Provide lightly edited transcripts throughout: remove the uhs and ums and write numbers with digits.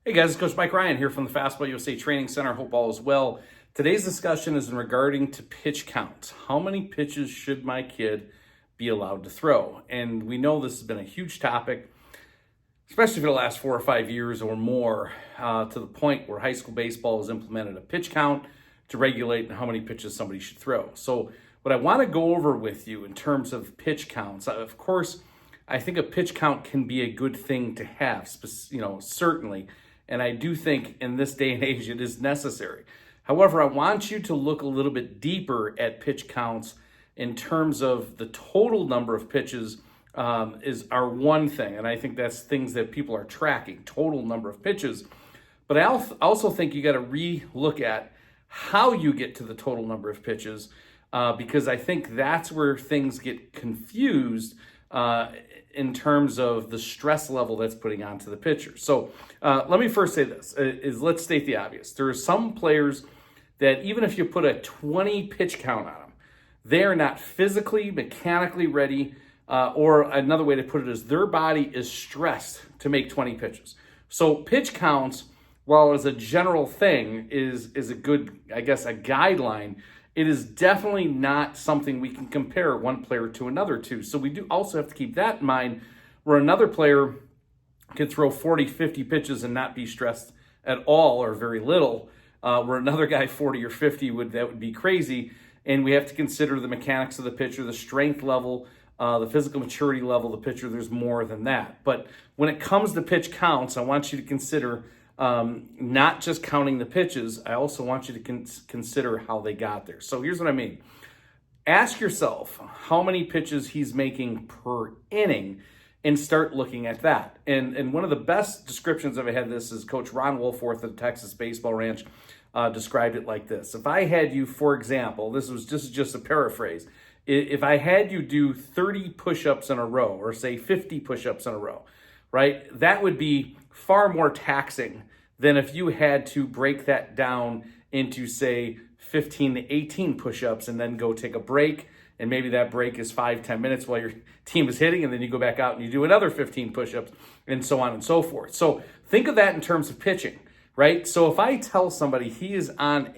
Hey guys, it's Coach Mike Ryan here from the Fastball USA Training Center. Hope all is well. Today's discussion is in regarding to pitch count. How many pitches should my kid be allowed to throw? And we know this has been a huge topic, especially for the last 4 or 5 years or more, to the point where high school baseball has implemented a pitch count to regulate how many pitches somebody should throw. So what I want to go over with you in terms of pitch counts, of course, I think a pitch count can be a good thing to have, certainly. And I do think in this day and age it is necessary. However, I want you to look a little bit deeper at pitch counts in terms of the total number of pitches are one thing. And I think that's things that people are tracking, total number of pitches. But I also think you got to re-look at how you get to the total number of pitches because I think that's where things get confused in terms of the stress level that's putting onto the pitcher. So let me first say this, let's state the obvious. There are some players that even if you put a 20 pitch count on them, they are not physically, mechanically ready, or another way to put it is their body is stressed to make 20 pitches. So pitch counts, while as a general thing is a good, I guess, a guideline, it is definitely not something we can compare one player to another to. So we do also have to keep that in mind, where another player could throw 40, 50 pitches and not be stressed at all or very little, where another guy 40 or 50 would be crazy. And we have to consider the mechanics of the pitcher, the strength level, the physical maturity level of the pitcher. There's more than that. But when it comes to pitch counts, I want you to consider not just counting the pitches. I also want you to consider how they got there. So here's what I mean. Ask yourself how many pitches he's making per inning and start looking at that. And one of the best descriptions I've had this is Coach Ron Wolforth of Texas Baseball Ranch described it like this. If I had you, for example, this was just a paraphrase. If I had you do 30 push-ups in a row, or say 50 push-ups in a row, right? That would be far more taxing than if you had to break that down into, say, 15 to 18 push-ups and then go take a break. And maybe that break is 5-10 minutes while your team is hitting, and then you go back out and you do another 15 push-ups and so on and so forth. So think of that in terms of pitching, right? So if I tell somebody he is on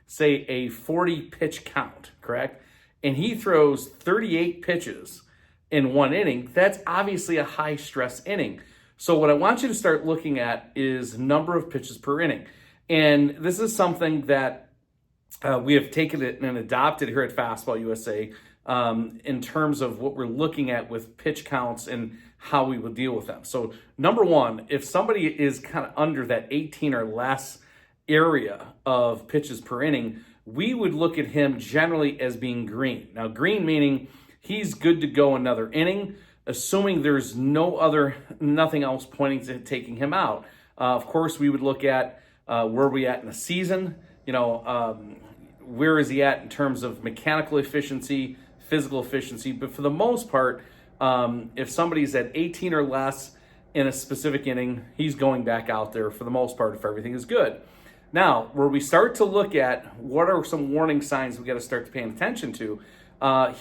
say a 40 pitch count, correct? And he throws 38 pitches in one inning, that's obviously a high stress inning. So what I want you to start looking at is number of pitches per inning. And this is something that we have taken it and adopted here at Fastball USA in terms of what we're looking at with pitch counts and how we will deal with them. So number one, if somebody is kind of under that 18 or less area of pitches per inning, we would look at him generally as being green. Now, green meaning he's good to go another inning, assuming there's nothing else pointing to taking him out. Of course, we would look at where we at in the season. Where is he at in terms of mechanical efficiency, physical efficiency. But for the most part, if somebody's at 18 or less in a specific inning, he's going back out there for the most part if everything is good. Now, where we start to look at what are some warning signs we got to start paying attention to,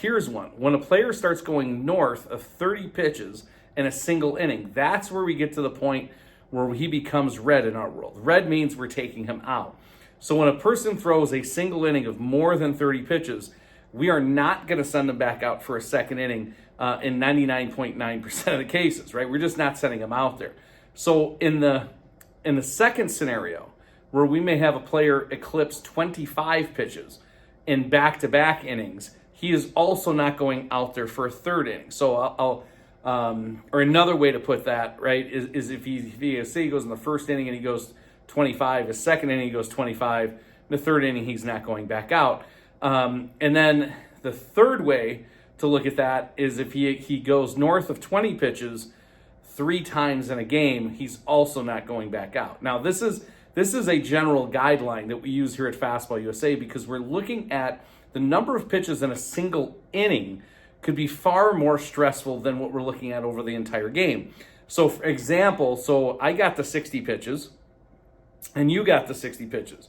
here's one. When a player starts going north of 30 pitches in a single inning, that's where we get to the point where he becomes red in our world. Red means we're taking him out. So when a person throws a single inning of more than 30 pitches, we are not going to send them back out for a second inning in 99.9% of the cases, right? We're just not sending them out there. So in the second scenario, where we may have a player eclipse 25 pitches in back-to-back innings, he is also not going out there for a third inning. So or another way to put that, right, is if he say he goes in the first inning and he goes 25, the second inning he goes 25, the third inning he's not going back out. And then the third way to look at that is if he goes north of 20 pitches 3 times in a game, he's also not going back out. Now, this is a general guideline that we use here at Fastball USA because we're looking at the number of pitches in a single inning could be far more stressful than what we're looking at over the entire game. So, for example, I got the 60 pitches and you got the 60 pitches.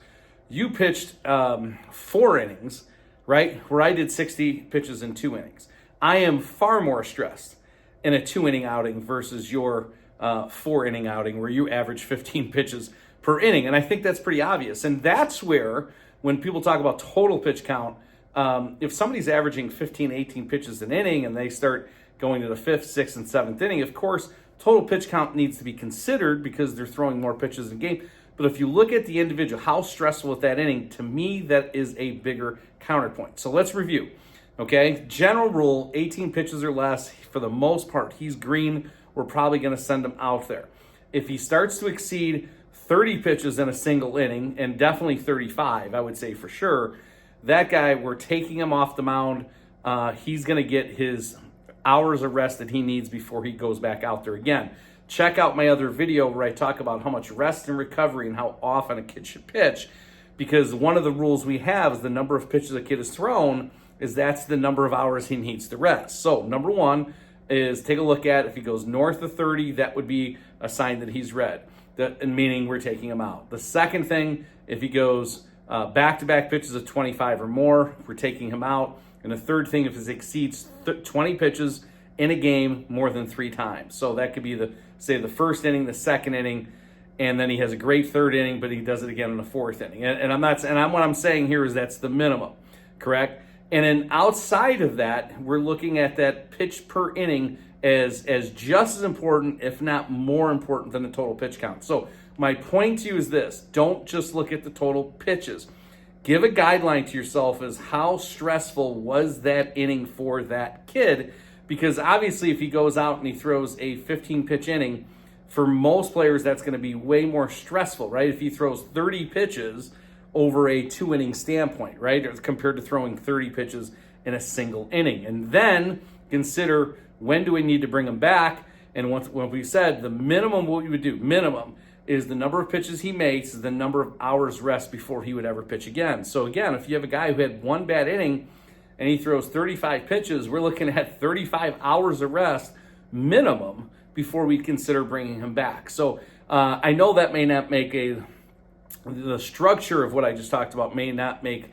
You pitched 4 innings, right, where I did 60 pitches in 2 innings. I am far more stressed in a 2-inning outing versus your 4-inning outing where you average 15 pitches per inning. And I think that's pretty obvious. And that's where, when people talk about total pitch count, if somebody's averaging 15, 18 pitches an inning and they start going to the 5th, 6th, and 7th inning, of course, total pitch count needs to be considered because they're throwing more pitches in a game. But if you look at the individual, how stressful is that inning, to me, that is a bigger counterpoint. So let's review. Okay, general rule, 18 pitches or less, for the most part, he's green. We're probably going to send him out there. If he starts to exceed 30 pitches in a single inning, and definitely 35, I would say for sure, that guy, we're taking him off the mound. He's going to get his hours of rest that he needs before he goes back out there again. Check out my other video where I talk about how much rest and recovery and how often a kid should pitch, because one of the rules we have is the number of pitches a kid has thrown is that's the number of hours he needs to rest. So number one is take a look at, if he goes north of 30, that would be a sign that he's red, meaning we're taking him out. The second thing, if he goes back-to-back pitches of 25 or more, we're taking him out. And the third thing, if it exceeds 20 pitches in a game more than 3 times. So that could be the first inning, the second inning, and then he has a great third inning, but he does it again in the 4th inning. What I'm saying here is that's the minimum, correct? And then outside of that, we're looking at that pitch per inning as just as important, if not more important, than the total pitch count. So my point to you is this: don't just look at the total pitches. Give a guideline to yourself as how stressful was that inning for that kid, because obviously if he goes out and he throws a 15-pitch inning, for most players that's going to be way more stressful, right? If he throws 30 pitches over a 2-inning standpoint, right, compared to throwing 30 pitches in a single inning. And then consider, when do we need to bring him back? And what we said, the minimum, what we would do, minimum, is the number of pitches he makes, is the number of hours rest before he would ever pitch again. So again, if you have a guy who had one bad inning and he throws 35 pitches, we're looking at 35 hours of rest minimum before we consider bringing him back. So I know that may not make the structure of what I just talked about may not make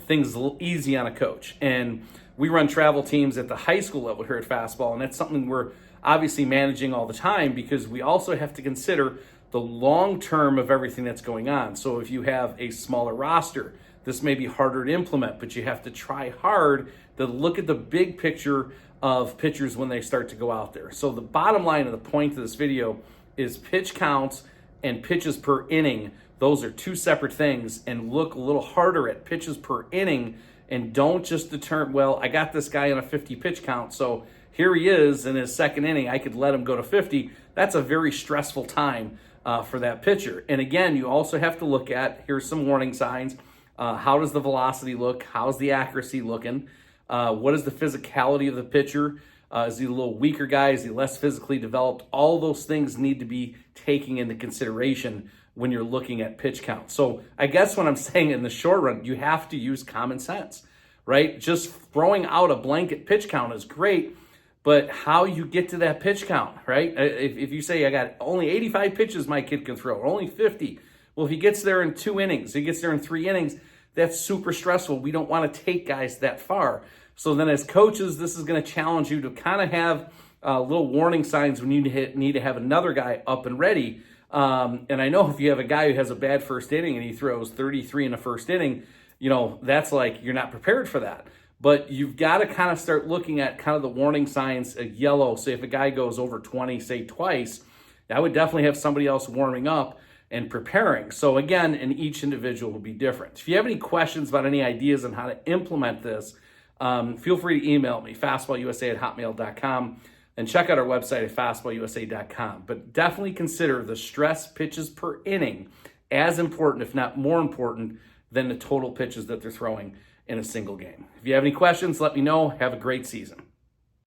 things a little easy on a coach. And we run travel teams at the high school level here at Fastball, and that's something we're obviously managing all the time, because we also have to consider the long term of everything that's going on. So if you have a smaller roster, this may be harder to implement, but you have to try hard to look at the big picture of pitchers when they start to go out there. So the bottom line of the point of this video is pitch counts and pitches per inning. Those are two separate things, and look a little harder at pitches per inning, and don't just determine, well, I got this guy on a 50 pitch count, so here he is in his second inning, I could let him go to 50. That's a very stressful time for that pitcher. And again, you also have to look at, here's some warning signs. How does the velocity look? How's the accuracy looking? What is the physicality of the pitcher? Is he a little weaker guy? Is he less physically developed? All those things need to be taken into consideration when you're looking at pitch count. So I guess what I'm saying, in the short run, you have to use common sense, right? Just throwing out a blanket pitch count is great, but how you get to that pitch count, right? If you say, I got only 85 pitches my kid can throw, or only 50, well, if he gets there in 2 innings, he gets there in 3 innings, that's super stressful. We don't want to take guys that far. So then as coaches, this is going to challenge you to kind of have little warning signs when you need to have another guy up and ready. And I know if you have a guy who has a bad first inning and he throws 33 in the first inning, that's like, you're not prepared for that. But you've got to kind of start looking at kind of the warning signs of yellow. Say if a guy goes over 20, say twice, I would definitely have somebody else warming up and preparing. So again, and each individual will be different. If you have any questions about any ideas on how to implement this, feel free to email me, fastballusa@hotmail.com, and check out our website at fastballusa.com. But definitely consider the stress pitches per inning as important, if not more important, than the total pitches that they're throwing in a single game. If you have any questions, let me know. Have a great season.